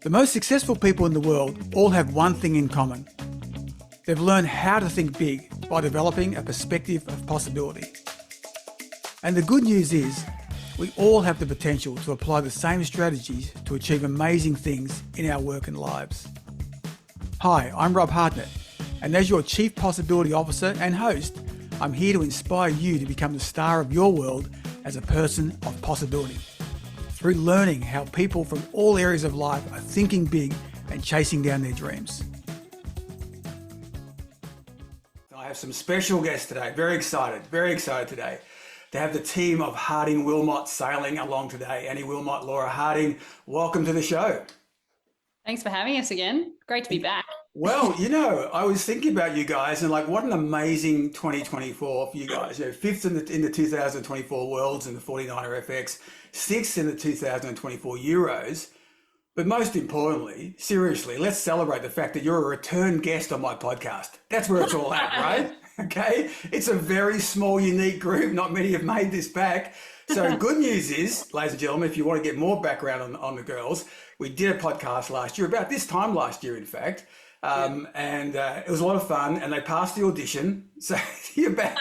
The most successful people in the world all have one thing in common. They've learned how to think big by developing a perspective of possibility. And the good news is, we all have the potential to apply the same strategies to achieve amazing things in our work and lives. Hi, I'm Rob Hartnett, and as your Chief Possibility Officer and host, I'm here to inspire you to become the star of your world as a person of possibility, through learning how people from all areas of life are thinking big and chasing down their dreams. I have some special guests today. Very excited today to have the team of Harding Wilmot Sailing along today. Annie Wilmot, Laura Harding, welcome to the show. Thanks for having us again. Great to be back. Well, I was thinking about you guys and what an amazing 2024 for you guys. Fifth in the 2024 Worlds in the 49er FX, sixth in the 2024 Euros. But most importantly, seriously, let's celebrate the fact that you're a return guest on my podcast. That's where it's all at, right? Okay. It's a very small, unique group. Not many have made this back. So good news is, ladies and gentlemen, if you want to get more background on the girls, we did a podcast last year, about this time last year, in fact. And it was a lot of fun, and they passed the audition. So you're back.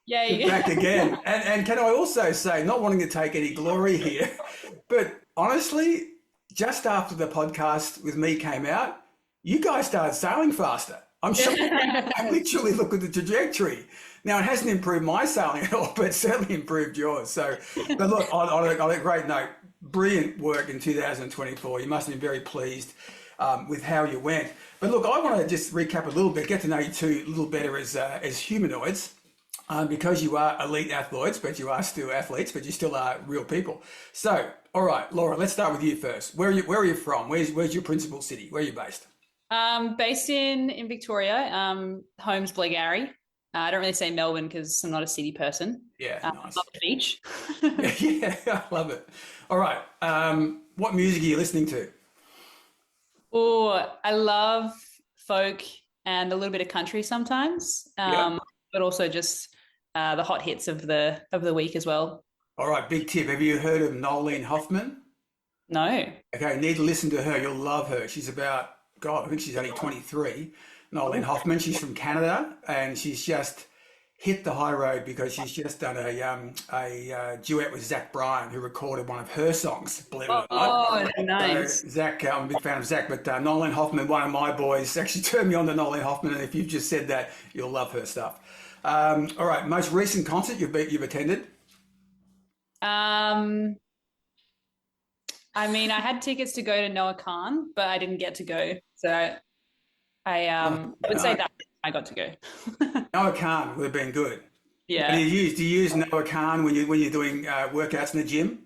Yay. You're back again. And can I also say, not wanting to take any glory here, but honestly, just after the podcast with me came out, you guys started sailing faster. I'm sure. I literally look at the trajectory. Now, it hasn't improved my sailing at all, but it certainly improved yours. So, but look, on a great note, brilliant work in 2024. You must have been very pleased with how you went. But look, I want to just recap a little bit, get to know you two a little better as humanoids, because you are elite athletes, but you are still athletes, but you still are real people. So, all right, Laura, let's start with you first. Where are you from? Where's your principal city? Where are you based? Based in Victoria, home's Blackgowrie. I don't really say Melbourne because I'm not a city person. Yeah, nice. I love the beach. yeah, I love it. All right, what music are you listening to? Oh, I love folk and a little bit of country sometimes, but also just the hot hits of the week as well. All right, big tip. Have you heard of Nolene Hoffman? No. Okay, need to listen to her. You'll love her. She's about, God, I think she's only 23. Nolene Hoffman. She's from Canada, and she's just hit the high road because she's just done a duet with Zach Bryan, who recorded one of her songs, believe it or not. Oh, nice. So Zach, I'm a big fan of Zach, but Nolene Hoffman, one of my boys, actually turned me on to Nolene Hoffman, and if you've just said that, you'll love her stuff. All right, most recent concert you've attended? I had tickets to go to Noah Khan, but I didn't get to go. So I would say that I got to go. Noah Khan would have been good. Yeah. And do you use Noah Khan when you're doing workouts in the gym?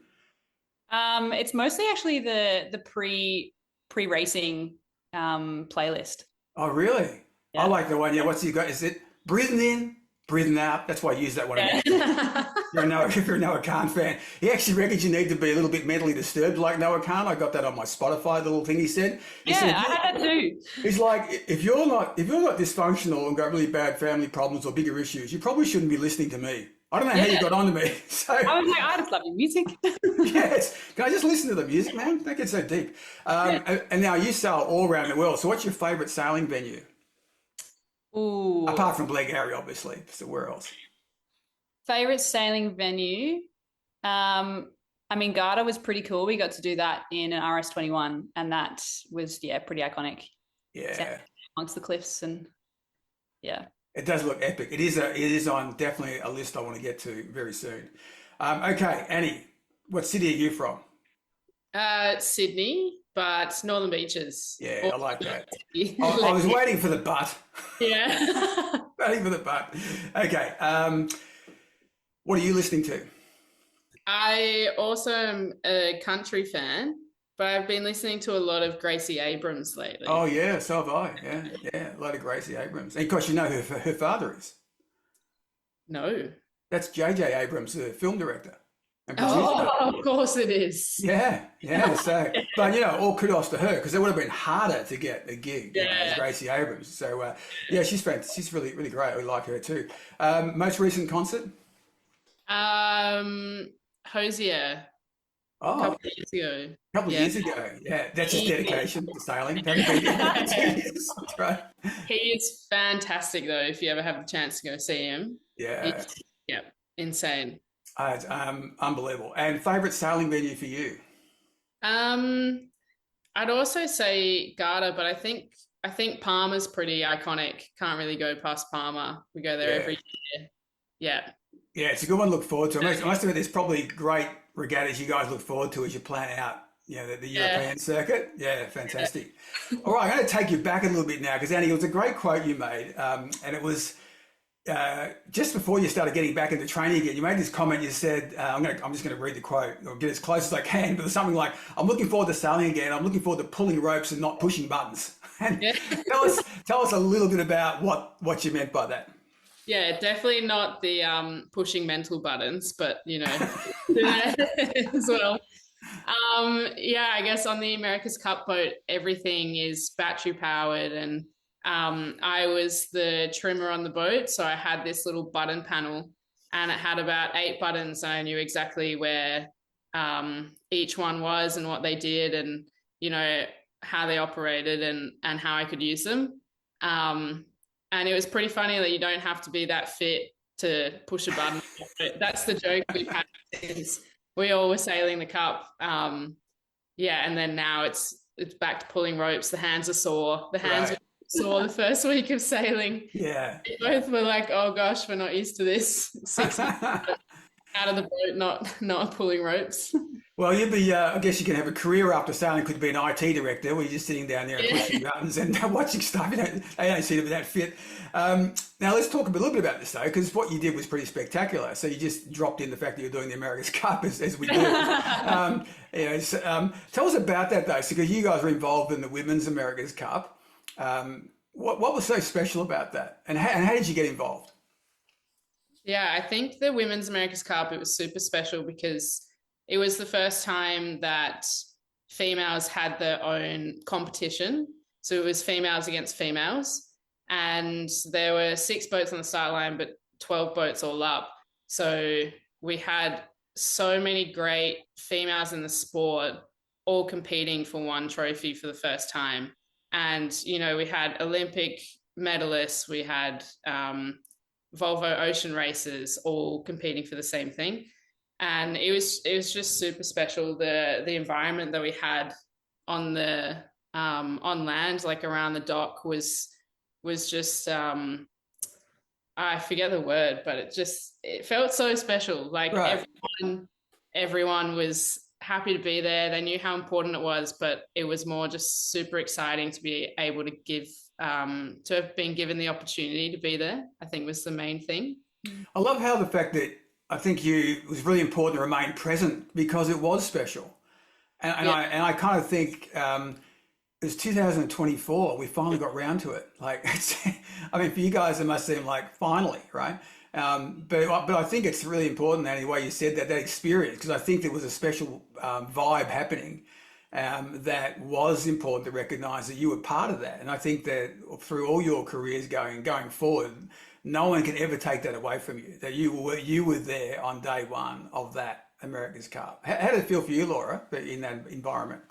It's mostly actually the pre-racing playlist. Oh, really? Yeah. I like the one. Yeah. What's he got? Is it breathing in, breathing out? That's why I use that one. Yeah. If you're a Noah Khan fan, he actually reckons you need to be a little bit mentally disturbed like Noah Khan. I got that on my Spotify, the little thing he said. I had that too. He's like, if you're not dysfunctional and got really bad family problems or bigger issues, you probably shouldn't be listening to me. I don't know how you got onto me. So I was like, I just love your music. Yes. Can I just listen to the music, man? Don't get so deep. And now you sail all around the world. So what's your favourite sailing venue? Ooh. Apart from Blackgowrie, obviously. So where else? Favorite sailing venue? Garda was pretty cool. We got to do that in an RS21, and that was pretty iconic. Yeah, amongst the cliffs, and it does look epic. It is on definitely a list I want to get to very soon. Okay, Annie, what city are you from? Sydney, but Northern Beaches. Yeah, I like that. I was waiting for the but. Yeah. Waiting for the but. Okay. What are you listening to? I also am a country fan, but I've been listening to a lot of Gracie Abrams lately. Oh, yeah, so have I. Yeah, a lot of Gracie Abrams. And of course, you know who her father is. No. That's J.J. Abrams, the film director. Oh, of course it is. Yeah. So, but all kudos to her, because it would have been harder to get a gig as Gracie Abrams. So, she's fantastic. She's really, really great. We like her too. Most recent concert? Hosier. a Oh, couple of years ago. a couple of Yeah. years ago. Yeah, that's just He, dedication to sailing. Haven't been there for 2 years. That's right. he is fantastic though. If you ever have the chance to go see him, Yeah, it's yeah, insane. it's unbelievable. And favorite sailing venue for you? Um, I'd also say Garda, but I think Palmer's pretty iconic. Can't really go past Palmer. We go there Yeah. every year. Yeah. Yeah, it's a good one to look forward to. I must admit, there's probably great regattas you guys look forward to as you plan out, the Yeah. European circuit. Yeah, fantastic. All right, I'm going to take you back a little bit now because, Annie, it was a great quote you made. And it was just before you started getting back into training again. You made this comment. You said, I'm just going to read the quote or get as close as I can, but it was something like, I'm looking forward to sailing again. I'm looking forward to pulling ropes and not pushing buttons. And Yeah. tell us a little bit about what you meant by that. Yeah, definitely not the pushing mental buttons, but as well. Yeah, I guess on the America's Cup boat, everything is battery powered, and I was the trimmer on the boat, so I had this little button panel, and it had about 8 buttons. And I knew exactly where each one was and what they did, and how they operated and how I could use them. And it was pretty funny that you don't have to be that fit to push a button. That's the joke we've had since we all were sailing the cup. Yeah, and then now it's back to pulling ropes. The hands are sore. The hands were sore the first week of sailing. Yeah. We both were like, oh gosh, we're not used to this. 6 months out of the boat, not pulling ropes. Well, you'd be, I guess you can have a career after sailing, could be an IT director where you're just sitting down there and pushing buttons and watching stuff. They don't seem to be that fit. Now, let's talk a little bit about this, though, because what you did was pretty spectacular. So you just dropped in the fact that you're doing the America's Cup, as we do. Tell us about that, though, because you guys were involved in the Women's America's Cup. What was so special about that? And how did you get involved? Yeah, I think the Women's America's Cup, it was super special because it was the first time that females had their own competition. So it was females against females. And there were 6 boats on the start line, but 12 boats all up. So we had so many great females in the sport all competing for one trophy for the first time. And, we had Olympic medalists, we had Volvo ocean races all competing for the same thing. And it was just super special. The environment that we had on the on land, like around the dock, was just I forget the word, but it felt so special. Like everyone was happy to be there. They knew how important it was, but it was more just super exciting to be able to to have been given the opportunity to be there, I think was the main thing. I love how the fact that I think it was really important to remain present because it was special. And I kind of think it was 2024, we finally got round to it. Like, for you guys, it must seem like finally, right? But I think it's really important, Annie, the way you said that experience, because I think there was a special vibe happening that was important to recognise that you were part of that. And I think that through all your careers going forward, no one can ever take that away from you, that you were there on day one of that America's Cup. How did it feel for you, Laura, in that environment?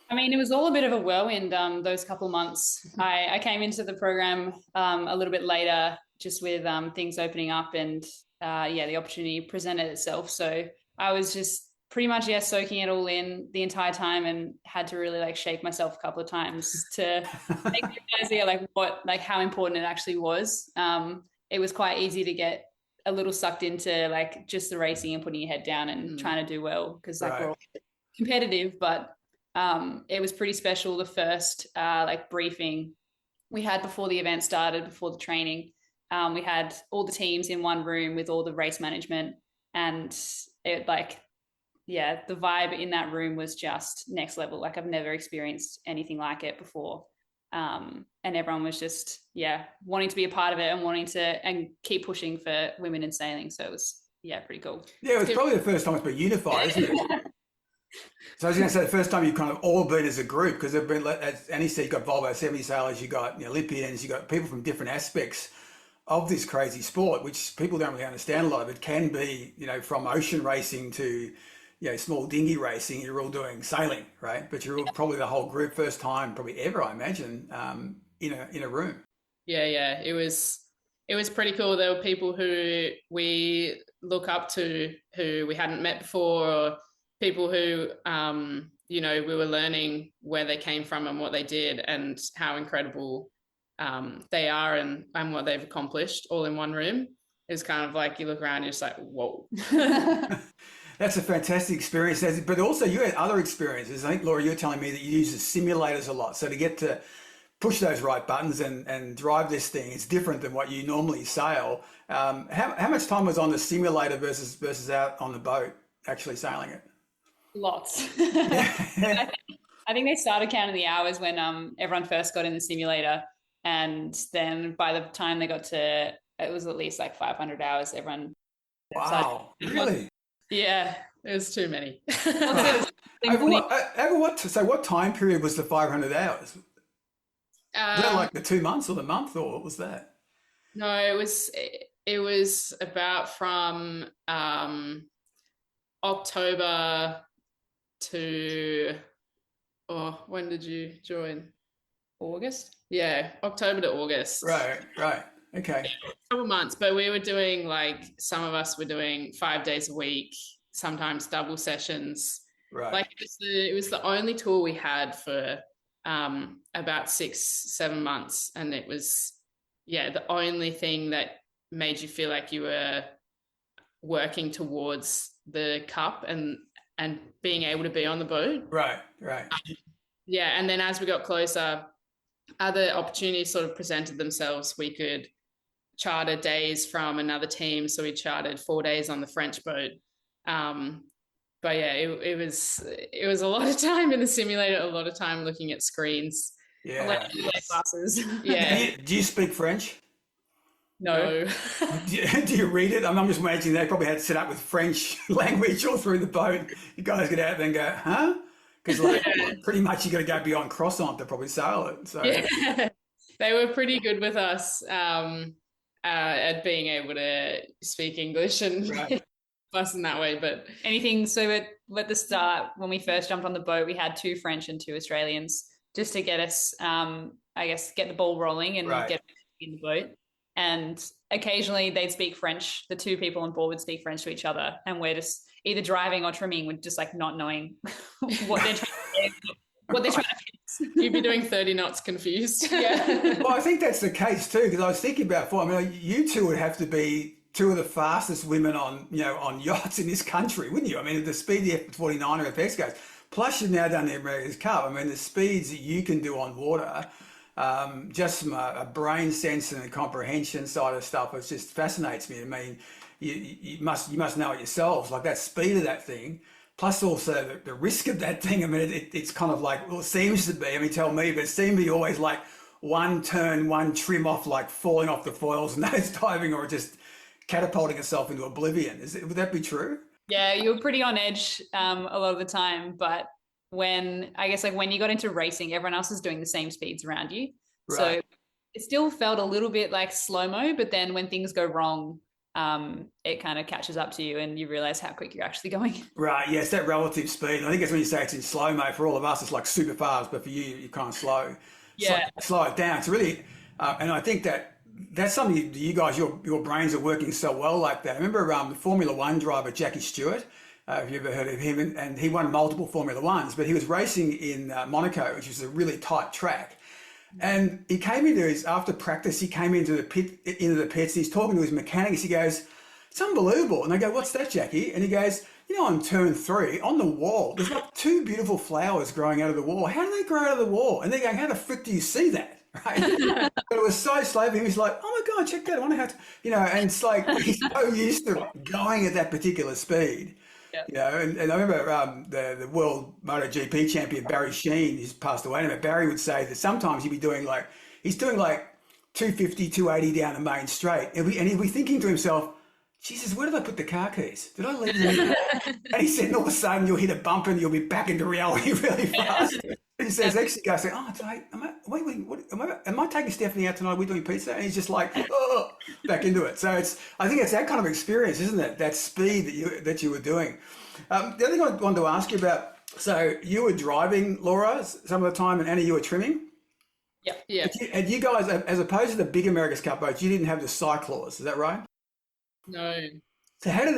I mean, it was all a bit of a whirlwind those couple months. I came into the program a little bit later, just with things opening up, and the opportunity presented itself. So I was just pretty much soaking it all in the entire time, and had to really shake myself a couple of times to make the idea how important it actually was. It was quite easy to get a little sucked into just the racing and putting your head down and trying to do well, because we're all competitive. But it was pretty special. The first briefing we had before the event started, before the training, we had all the teams in one room with all the race management, and it the vibe in that room was just next level. I've never experienced anything like it before. And everyone was just, wanting to be a part of it and wanting to and keep pushing for women in sailing. So it was, pretty cool. Yeah, it was probably the first time it's been unified, isn't it? So I was going to say the first time you've kind of all been as a group, because they've been, as Annie said, you've got Volvo 70 sailors, you've got Olympians, you've got people from different aspects of this crazy sport, which people don't really understand a lot of. It can be, from ocean racing to, small dinghy racing, you're all doing sailing, right? But you're all probably the whole group, first time probably ever, I imagine, in a room. Yeah. It was pretty cool. There were people who we look up to who we hadn't met before, or people who we were learning where they came from and what they did and how incredible they are and what they've accomplished all in one room. It's kind of like you look around and you're just like, whoa. That's a fantastic experience. But also you had other experiences. I think, Laura, you're telling me that you use the simulators a lot. So to get to push those right buttons and drive this thing, it's different than what you normally sail. How much time was on the simulator versus out on the boat actually sailing it? Lots. Yeah. I think they started counting the hours when everyone first got in the simulator, and then by the time they got to, it was at least like 500 hours. Everyone. Wow, really? Yeah, it was too many. So what time period was the 500 hours? Was that like the 2 months or the month, or what was that? No, it was about from October to, when did you join? August? Yeah, October to August. Right. Okay. A couple months, but we were doing some of us were doing 5 days a week, sometimes double sessions. Right. It was the only tour we had for about 6-7 months, and it was the only thing that made you feel like you were working towards the cup and being able to be on the boat. Right. And then as we got closer, other opportunities sort of presented themselves. We could charter days from another team, so we chartered 4 days on the French boat. But yeah, it was a lot of time in the simulator, a lot of time looking at screens. Yeah. Classes. Yeah. Do you speak French? No. Do you read it? I'm just imagining they probably had to set up with French language all through the boat. You guys get out there and go, huh? Because pretty much you got to go beyond croissant to probably sail it. So they were pretty good with us at being able to speak English and us in that way. But anything. So at the start, when we first jumped on the boat, we had 2 French and 2 Australians just to get us, get the ball rolling and get in the boat. And occasionally they'd speak French. The 2 people on board would speak French to each other, and we're just either driving or trimming with just not knowing what they're trying to do, what they're trying to fix. You'd be doing 30 knots confused. Yeah. Well, I think that's the case too, because I was thinking about before. I mean, you two would have to be 2 of the fastest women on yachts in this country, wouldn't you? I mean, the speed the F49 or FX goes. Plus, you've now done the America's Cup. I mean, the speeds that you can do on water. Just from a brain sense and a comprehension side of stuff, it just fascinates me. I mean, you must know it yourselves, like that speed of that thing, plus also the risk of that thing. I mean, it's kind of like, well, it seems to be, I mean, tell me, but it seems to be always like one turn, one trim off, like falling off the foils and nose diving, or just catapulting itself into oblivion. Would that be true? Yeah, you're pretty on edge a lot of the time, but when you got into racing, everyone else is doing the same speeds around you. Right. So it still felt a little bit like slow-mo, but then when things go wrong, it kind of catches up to you and you realize how quick you're actually going. Right. Yeah, it's that relative speed. I think it's when you say it's in slow-mo, for all of us, it's like super fast, but for you, you're kind of slow. Yeah. Slow it down. It's really, and I think that's something you guys, your brains are working so well like that. I remember the Formula One driver, Jackie Stewart. Have you ever heard of him? And he won multiple Formula Ones, but he was racing in Monaco, which is a really tight track. And he came after practice, he came into the pits, and he's talking to his mechanics. He goes, "It's unbelievable." And they go, "What's that, Jackie?" And he goes, "On turn 3, on the wall, there's like 2 beautiful flowers growing out of the wall. How do they grow out of the wall?" And they're going, "How the frick do you see that?" Right? But it was so slow. He was like, "Oh my God, check that. I wonder how to," and it's like, he's so used to going at that particular speed. Yeah. And I remember the world MotoGP champion, Barry Sheen, who's passed away now, Barry would say that sometimes he'd be doing he's doing 250, 280 down the main straight. And he'd be thinking to himself, Jesus, where did I put the car keys? Did I leave them? And he said, all of a sudden you'll hit a bump and you'll be back into reality really fast. And he says, actually, I say, oh, am I taking Stephanie out tonight? Are we doing pizza? And he's just like, oh, back into it. So I think it's that kind of experience, isn't it? That speed that you were doing. The other thing I wanted to ask you about, so you were driving, Laura, some of the time, and Annie, you were trimming. Yeah. And you guys, as opposed to the big America's Cup boats, you didn't have the cyclaws. Is that right? No. So how did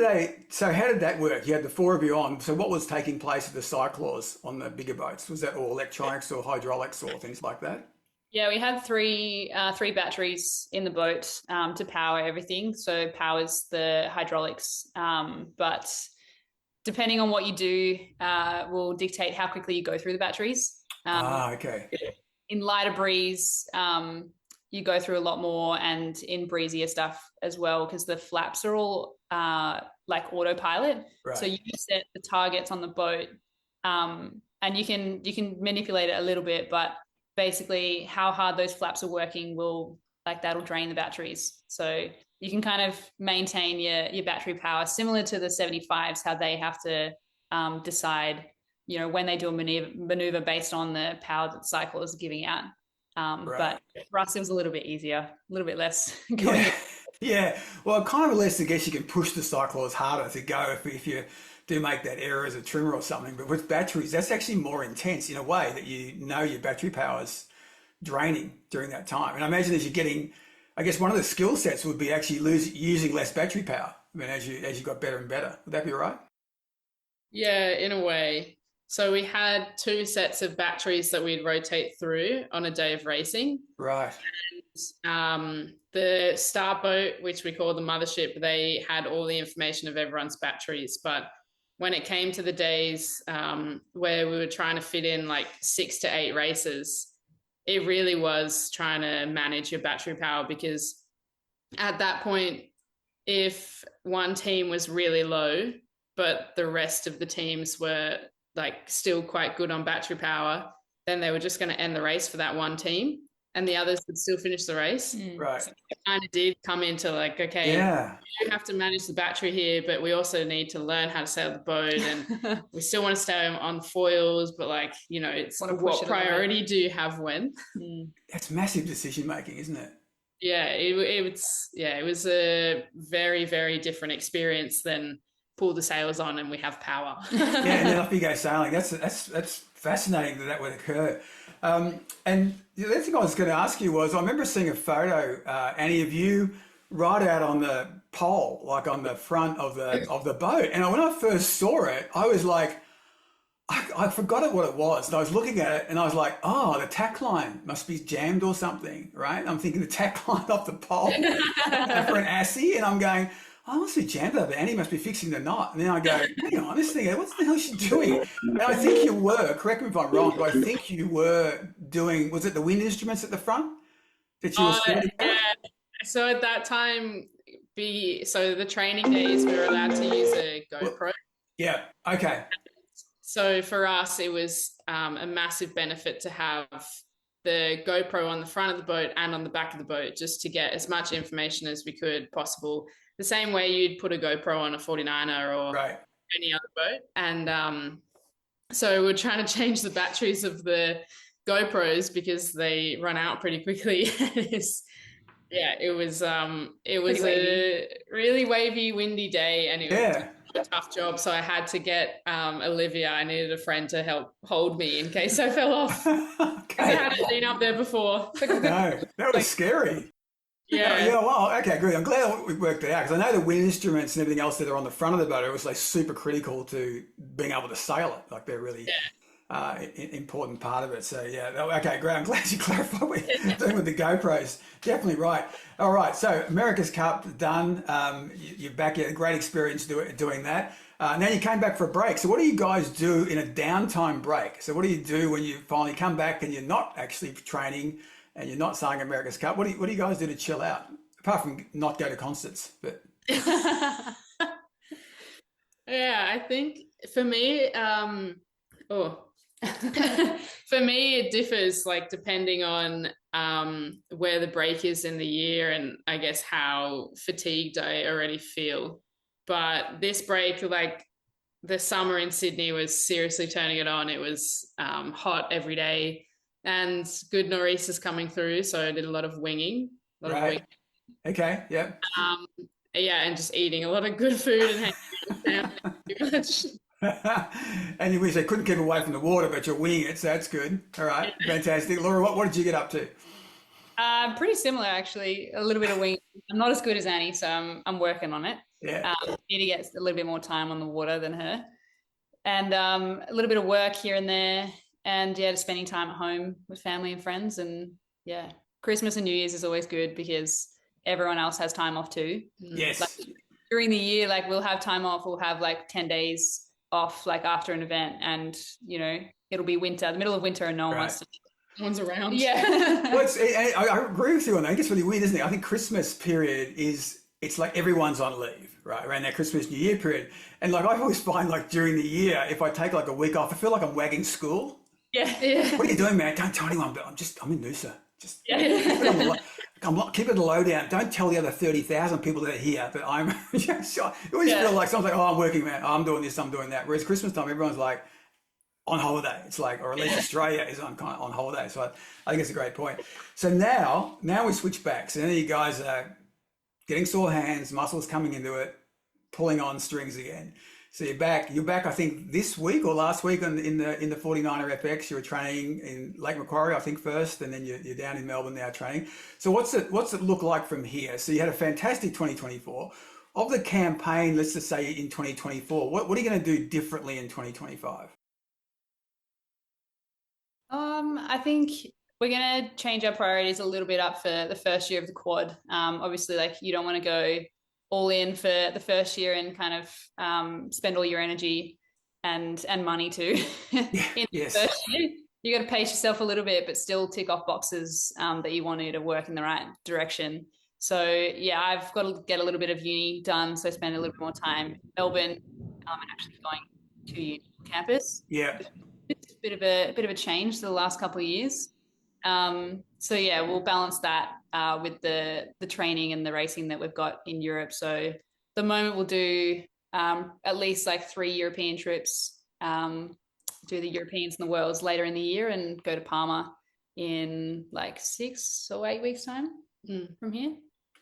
that work? You had the four of you on. So what was taking place with the cyclaws on the bigger boats? Was that all electronics or hydraulics or things like that? Yeah, we had three batteries in the boat to power everything. So powers the hydraulics, but depending on what you do, will dictate how quickly you go through the batteries. Okay. In lighter breeze, you go through a lot more, and in breezier stuff as well, because the flaps are all like autopilot. Right. So you set the targets on the boat, and you can manipulate it a little bit, but basically how hard those flaps are working that'll drain the batteries. So you can kind of maintain your battery power, similar to the 75s, how they have to decide, when they do a maneuver based on the power that the cycle is giving out. Right. But for us, it was a little bit easier, a little bit less. Yeah. Well, kind of less, I guess you can push the cyclaws harder to go if you do make that error as a trimmer or something. But with batteries, that's actually more intense in a way that your battery power's draining during that time. And I imagine as you're getting, I guess one of the skill sets would be actually using less battery power. I mean, as you got better and better. Would that be right? Yeah, in a way. So we had 2 sets of batteries that we'd rotate through on a day of racing. Right. The start boat, which we call the mothership, they had all the information of everyone's batteries. But when it came to the days where we were trying to fit in like 6 to 8 races, it really was trying to manage your battery power, because at that point, if one team was really low, but the rest of the teams were like still quite good on battery power, then they were just going to end the race for that one team, and the others would still finish the race. Right. So it kind of did come into like, okay, you have to manage the battery here, but we also need to learn how to sail the boat, and we still want to stay on foils, but it's what priority do you have when? That's massive decision making, isn't it? Yeah, it was a very, very different experience than pull the sails on and we have power. Yeah, and then off you go sailing. That's fascinating that would occur. And the other thing I was going to ask you was, I remember seeing a photo, Annie, of you right out on the pole, like on the front of the boat. And when I first saw it, I was like, I forgot what it was. And I was looking at it and I was like, oh, the tack line must be jammed or something, right? I'm thinking the tack line off the pole for an assy, and I'm going, I must be jammed up. Annie must be fixing the knot. And then I go, hang on, this thing, what the hell is she doing? And I think you were, correct me if I'm wrong, but I think you were doing, was it the wind instruments at the front that you were sorting out? Yeah. So at that time, the training days, we were allowed to use a GoPro. Yeah, okay. So for us, it was a massive benefit to have the GoPro on the front of the boat and on the back of the boat, just to get as much information as we could possible. The same way you'd put a GoPro on a 49er or any other boat. And so we're trying to change the batteries of the GoPros because they run out pretty quickly. It was a really wavy, windy day, and it was a tough job. So I had to get Olivia. I needed a friend to help hold me in case I fell off. Okay. I hadn't been up there before. No, that was scary. Yeah. Yeah. Well, okay, good. I'm glad we worked it out, because I know the wind instruments and everything else that are on the front of the boat are also super critical to being able to sail it. Like they're really important part of it. So yeah. Okay, great. I'm glad you clarified what you're doing with the GoPros. Definitely right. All right. So America's Cup done. You're back. You had a great experience doing that. Now you came back for a break. So what do you guys do in a downtime break? So what do you do when you finally come back and you're not actually training and you're not sailing America's Cup? What do you guys do to chill out? Apart from not go to concerts, but. Yeah, I think for me, for me, it differs, like depending on where the break is in the year, and I guess how fatigued I already feel. But this break, like the summer in Sydney, was seriously turning it on. It was hot every day, and good nor'easters coming through, so I did a lot of winging. A lot of winging. Okay. Yep. Yeah, and just eating a lot of good food and hanging out with family too much. And you wish they couldn't keep away from the water, but you're winging it, so that's good. All right, fantastic. Laura, what did you get up to? Pretty similar, actually. A little bit of wing. I'm not as good as Annie, so I'm working on it. Yeah. Need to get a little bit more time on the water than her, and a little bit of work here and there, and yeah, just spending time at home with family and friends, and yeah, Christmas and New Year's is always good because everyone else has time off too. Yes. Like, during the year, like we'll have time off. We'll have like 10 days off, like after an event, and you know it'll be winter, the middle of winter, and no one wants to. No one's around. Yeah. Well, I agree with you on that. I think it's really weird, isn't it? I think Christmas period it's like everyone's on leave, right? Around that Christmas New Year period, and like I always find like during the year, if I take like a week off, I feel like I'm wagging school. Yeah. What are you doing, man? Don't tell anyone, but I'm in Noosa. Just keep it low down. Don't tell the other 30,000 people that are here that I'm. You always feel like someone's like, oh, I'm working, man. Oh, I'm doing this, I'm doing that. Whereas Christmas time, everyone's like on holiday. It's like, or at least Australia is on holiday. So I think it's a great point. So now we switch back. So now you guys are getting sore hands, muscles coming into it, pulling on strings again. So you're back. I think this week or last week in the 49er FX. You were training in Lake Macquarie, I think first, and then you're down in Melbourne now training. So what's it look like from here? So you had a fantastic 2024. Of the campaign, let's just say in 2024, what are you going to do differently in 2025? I think we're going to change our priorities a little bit up for the first year of the quad. Obviously, like you don't want to go all in for the first year and kind of spend all your energy and money too in the first year. You got to pace yourself a little bit, but still tick off boxes that you want to work in the right direction. So yeah, I've got to get a little bit of uni done, so spend a little bit more time in Melbourne and actually going to uni campus. Yeah, it's a bit of a change to the last couple of years. So yeah, we'll balance that with the training and the racing that we've got in Europe. So the moment we'll do at least like 3 European trips, do the Europeans and the Worlds later in the year, and go to Palma in like 6 or 8 weeks time from here.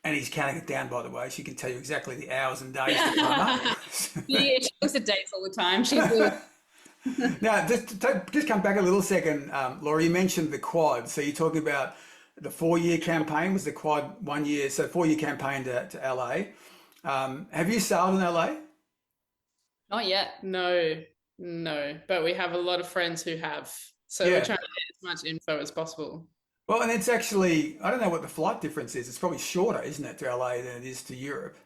And he's counting it down, by the way. She can tell you exactly the hours and days to Palma. Yeah, she looks at dates all the time. She's good. Now, just come back a little second, Laura. You mentioned the quad. So you're talking about the 4-year campaign. Was the quad 1 year? So 4-year campaign to LA. Have you sailed in LA? Not yet. No. But we have a lot of friends who have. So we're trying to get as much info as possible. Well, and it's actually, I don't know what the flight difference is. It's probably shorter, isn't it, to LA than it is to Europe?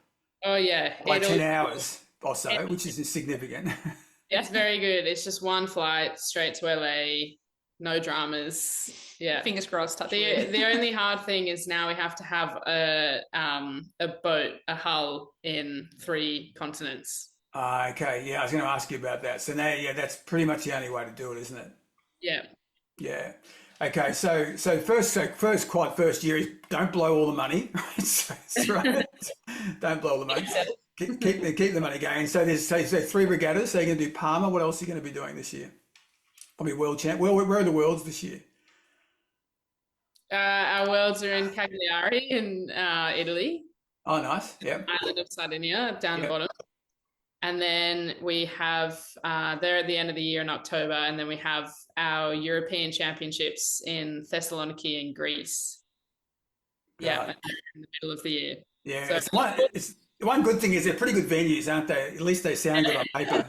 Oh, yeah. Like 10 hours or so, which is significant. It's very good. It's just one flight straight to LA, no dramas. Yeah. Fingers crossed. The only hard thing is now we have to have a boat, a hull in 3 continents. Okay, yeah, I was going to ask you about that. So now, yeah, that's pretty much the only way to do it, isn't it? Yeah. Yeah. Okay, so first year is don't blow all the money. That's right. Don't blow all the money. Keep the money going. So there's 3 regattas. So you're going to do Palma. What else are you going to be doing this year? Probably world champ. Where are the worlds this year? Our worlds are in Cagliari in Italy. Oh, nice. Yeah. Island of Sardinia, down the bottom. And then we have, they're at the end of the year in October, and then we have our European Championships in Thessaloniki in Greece. Yeah, in the middle of the year. Yeah, so, one good thing is they're pretty good venues, aren't they? At least they sound good on paper.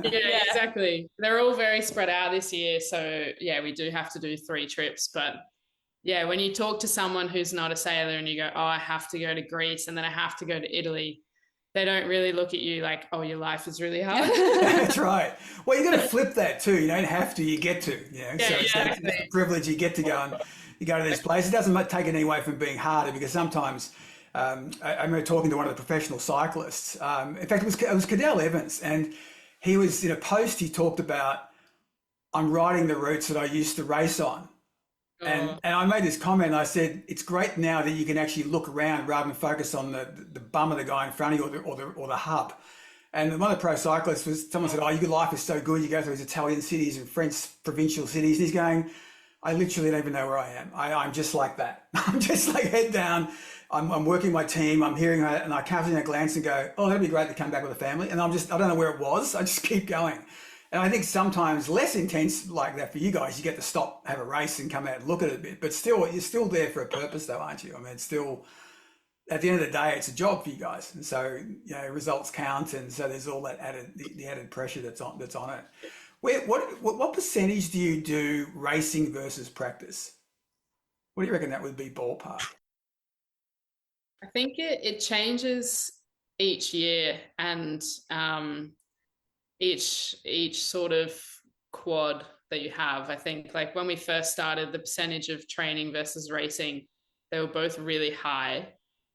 Yeah, exactly. They're all very spread out this year, so yeah, we do have to do 3 trips. But yeah, when you talk to someone who's not a sailor and you go, oh, I have to go to Greece and then I have to go to Italy, they don't really look at you like, oh, your life is really hard. That's right. Well, you got to flip that too. You don't have to, you get to. So it's a privilege. You get to go and you go to this place. It doesn't take it any away from being harder, because sometimes I remember talking to one of the professional cyclists. In fact, it was Cadell Evans, and he was in a post. He talked about, I'm riding the routes that I used to race on. And I made this comment. I said it's great now that you can actually look around rather than focus on the bum of the guy in front of you or the hub. And one of the pro cyclists was someone said, "Oh, your life is so good. You go through these Italian cities and French provincial cities." And he's going, "I literally don't even know where I am. I'm just like that. I'm just like head down. I'm working my team. I'm hearing that, and I casually glance and go, oh, that'd be great to come back with a family. And I don't know where it was. I just keep going. And I think sometimes less intense like that for you guys, you get to stop, have a race and come out and look at it a bit. But still, you're still there for a purpose though, aren't you? I mean, it's still, at the end of the day, it's a job for you guys. And so, results count. And so there's all that the added pressure that's on it. What percentage do you do racing versus practice? What do you reckon that would be ballpark? I think it changes each year, and each sort of quad that you have. I think like when we first started, the percentage of training versus racing, they were both really high.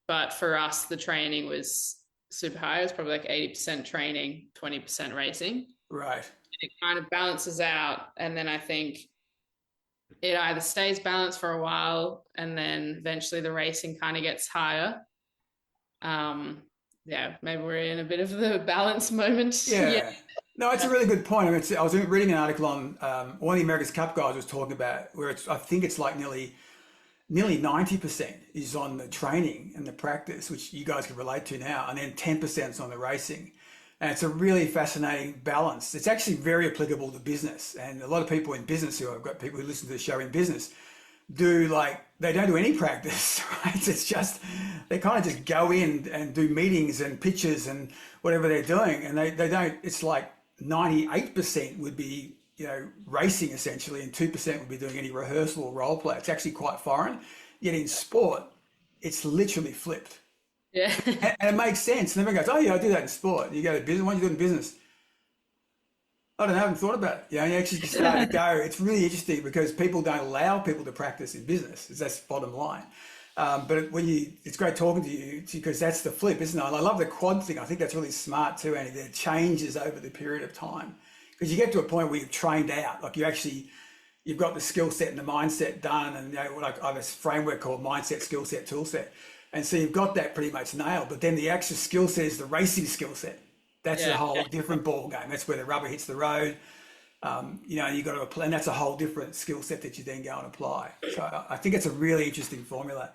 But for us, the training was super high. It was probably like 80% training, 20% racing. Right. It kind of balances out. And then I think it either stays balanced for a while and then eventually the racing kind of gets higher. Maybe we're in a bit of the balance moment. Yeah. No, it's a really good point. I mean, I was reading an article on one of the America's Cup guys was talking about where I think it's like nearly 90% is on the training and the practice, which you guys can relate to now, and then 10% is on the racing. And it's a really fascinating balance. It's actually very applicable to business. And a lot of people in business I've got people who listen to the show in business, they don't do any practice, right? It's just, they kind of just go in and do meetings and pitches and whatever they're doing. And they don't, it's like 98% would be, racing essentially, and 2% would be doing any rehearsal or role play. It's actually quite foreign. Yet in sport, it's literally flipped. Yeah. And it makes sense. And everyone goes, oh yeah, I do that in sport. You go to business, what do you do in business? I don't know, I haven't thought about it. You actually start to go. It's really interesting because people don't allow people to practice in business. That's the bottom line. But it's great talking to you because that's the flip, isn't it? And I love the quad thing. I think that's really smart too, Annie. That it changes over the period of time because you get to a point where you've trained out. Like you've got the skill set and the mindset done. And like I have a framework called mindset, skill set, tool set. And so you've got that pretty much nailed. But then the actual skill set is the racing skill set. That's a whole different ball game. That's where the rubber hits the road. You got to apply, and that's a whole different skill set that you then go and apply. So I think it's a really interesting formula.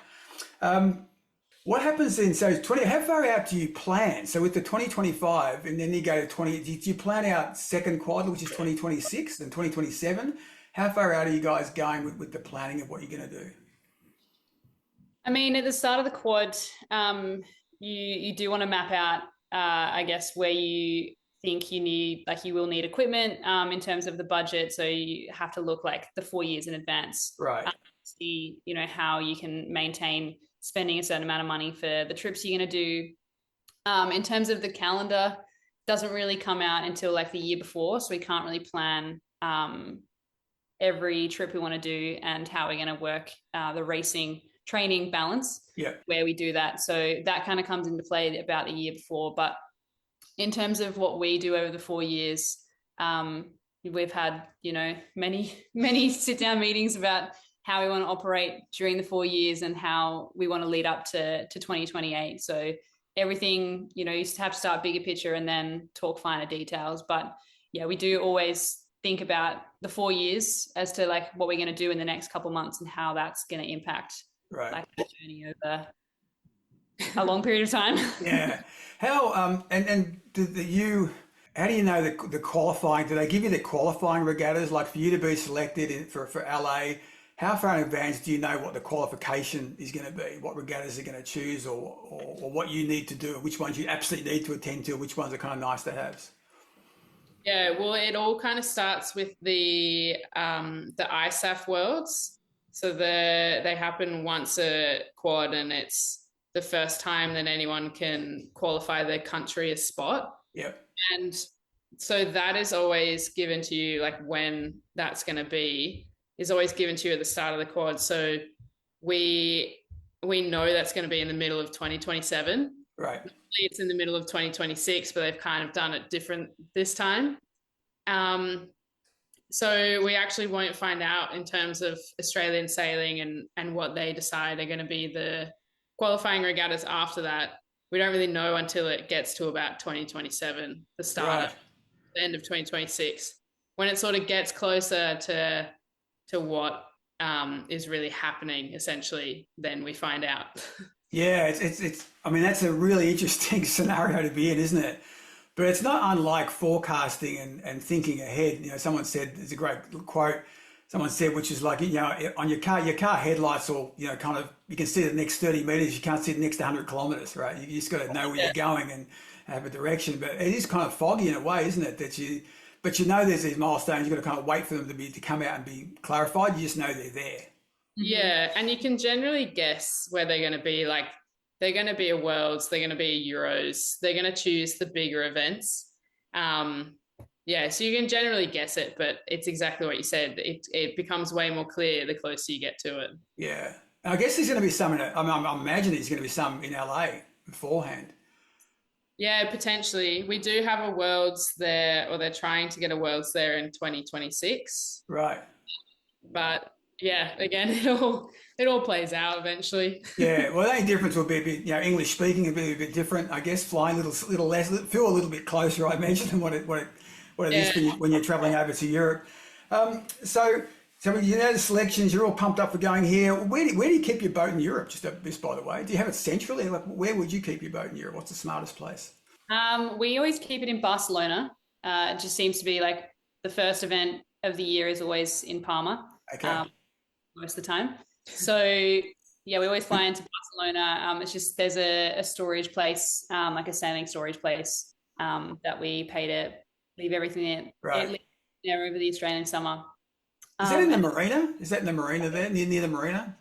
What happens then? So how far out do you plan? So with the 2025, and then you go to 20. Do you plan out second quad, which is 2026 and 2027? How far out are you guys going with the planning of what you're going to do? I mean, at the start of the quad, you do want to map out, I guess, where you think you will need equipment in terms of the budget. So you have to look like the 4 years in advance. Right. See, how you can maintain spending a certain amount of money for the trips you're going to do. In terms of the calendar, doesn't really come out until like the year before. So we can't really plan every trip we want to do and how we're going to work the racing training balance where we do that. So that kind of comes into play about the year before. But in terms of what we do over the 4 years, we've had, many sit down meetings about how we want to operate during the 4 years and how we want to lead up to 2028. So everything, you have to start bigger picture and then talk finer details. But yeah, we do always think about the 4 years as to like what we're going to do in the next couple of months and how that's going to impact like the journey over a long period of time. Yeah. How and how do you know the qualifying? Do they give you the qualifying regattas? Like for you to be selected for LA, how far in advance do you know what the qualification is going to be? What regattas are going to choose, or what you need to do, which ones you absolutely need to attend to, which ones are kind of nice to have? Yeah, well, it all kind of starts with the ISAF Worlds. So they happen once a quad, and it's the first time that anyone can qualify their country a spot. Yep. And so that is always given to you, like when that's going to be, is always given to you at the start of the quad. So we know that's going to be in the middle of 2027. Right. It's in the middle of 2026, but they've kind of done it different this time. So we actually won't find out in terms of Australian sailing and what they decide are going to be the qualifying regattas after that. We don't really know until it gets to about 2027, the start of the end of 2026, when it sort of gets closer to what is really happening, essentially, then we find out. Yeah, it's. I mean, that's a really interesting scenario to be in, isn't it? But it's not unlike forecasting and thinking ahead. You know, someone said, there's a great quote, someone said, which is like, you know, on your car headlights, or, you know, kind of, you can see the next 30 meters, you can't see the next 100 kilometers, right? You just got to know where you're going and have a direction. But it is kind of foggy in a way, isn't it? But you know, there's these milestones, you've got to kind of wait for them to come out and be clarified. You just know they're there. Yeah, and you can generally guess where they're going to be. Like, they're going to be a Worlds, they're going to be Euros, they're going to choose the bigger events. Yeah, so you can generally guess it, but it's exactly what you said. It becomes way more clear the closer you get to it. Yeah. I guess there's going to be some I'm imagining there's going to be some in LA beforehand. Yeah, potentially. We do have a Worlds there, or they're trying to get a Worlds there in 2026. Right. But yeah, again, it all plays out eventually. Yeah, well, the only difference will be a bit, you know, English speaking will be a bit different, I guess. Flying a little less, feel a little bit closer, I imagine, than what it is when you're traveling over to Europe. So you know the selections, you're all pumped up for going here. Where do you keep your boat in Europe? Just by the way, do you have it centrally? Like, where would you keep your boat in Europe? What's the smartest place? We always keep it in Barcelona. It just seems to be like the first event of the year is always in Palma. Okay. Most of the time. So yeah, we always fly into Barcelona. It's just there's a storage place, like a sailing storage place, that we pay to leave everything there over the Australian summer. Is that in the marina? Is that in the marina there, near the marina?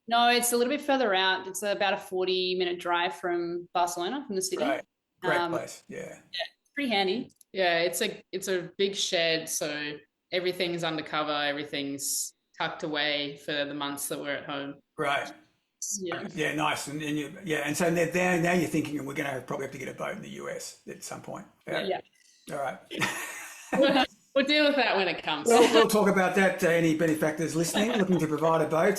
No, it's a little bit further out. It's about a 40-minute drive from Barcelona, from the city. Right. Great place. Yeah. Yeah, it's pretty handy. Yeah, it's a big shed, so everything's undercover, everything's tucked away for the months that we're at home. Right. Yeah, nice. And so now you're thinking we're going to probably have to get a boat in the US at some point. Yeah. All right. We'll deal with that when it comes. We'll talk about that. Any benefactors listening, looking to provide a boat,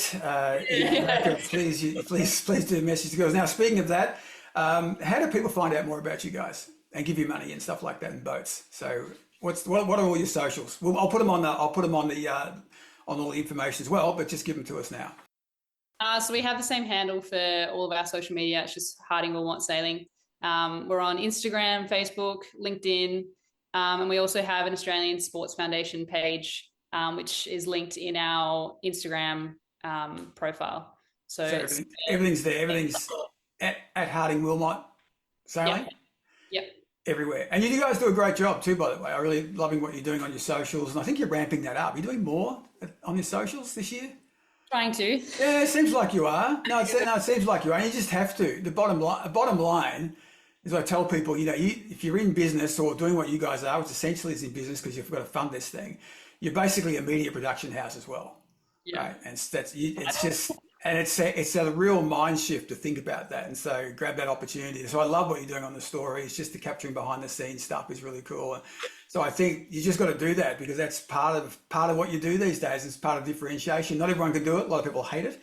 please do message the girls. Now, speaking of that, how do people find out more about you guys and give you money and stuff like that in boats? So what are all your socials? Well, I'll put them on on all the information as well, but just give them to us now. So we have the same handle for all of our social media. It's just Harding Wilmot Sailing. We're on Instagram, Facebook, LinkedIn, and we also have an Australian Sports Foundation page, which is linked in our Instagram profile. So everything's there. Everything's at Harding Wilmot Sailing. Yep. Everywhere. And you guys do a great job too, by the way. I'm really loving what you're doing on your socials, and I think you're ramping that up. You're doing more on your socials this year? Trying to. Yeah, it seems like you are. No, it seems like you are. And you just have to. The bottom line is, I tell people, you know, if you're in business or doing what you guys are, which essentially is in business because you've got to fund this thing, you're basically a media production house as well. Yeah. Right? And it's a real mind shift to think about that. And so grab that opportunity. So I love what you're doing on the story. It's just the capturing behind the scenes stuff is really cool. And so I think you just got to do that because that's part of what you do these days. It's part of differentiation. Not everyone can do it. A lot of people hate it.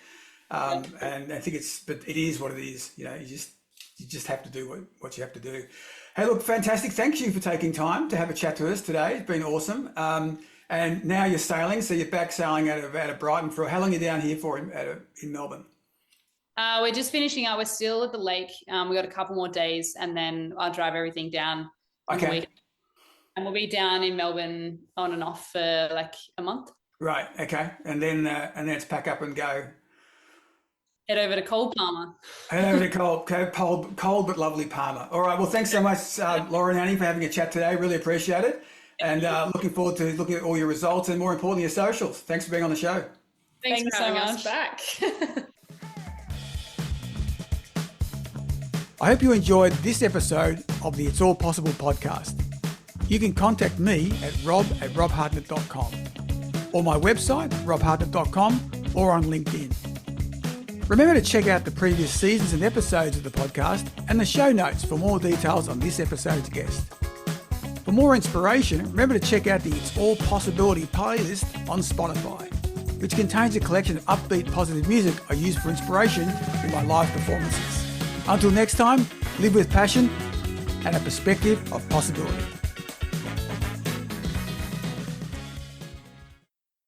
And I think but it is what it is. You know, you just have to do what you have to do. Hey, look, fantastic. Thank you for taking time to have a chat to us today. It's been awesome. And now you're sailing, so you're back sailing out of Brighton. For how long are you down here for in Melbourne? We're just finishing up. We're still at the lake. We've got a couple more days, and then I'll drive everything down. Okay. And we'll be down in Melbourne on and off for like a month. Right. Okay. And then it's pack up and go. Head over to cold Palma. Head over to cold but lovely Palma. All right. Well, thanks so much, Laura and Annie, for having a chat today. Really appreciate it. And looking forward to looking at all your results and, more importantly, your socials. Thanks for being on the show. Thanks for having us back. I hope you enjoyed this episode of the It's All Possible podcast. You can contact me at rob@robhartnett.com or my website, robhartnett.com, or on LinkedIn. Remember to check out the previous seasons and episodes of the podcast and the show notes for more details on this episode's guest. For more inspiration, remember to check out the It's All Possibility playlist on Spotify, which contains a collection of upbeat, positive music I use for inspiration in my live performances. Until next time, live with passion and a perspective of possibility.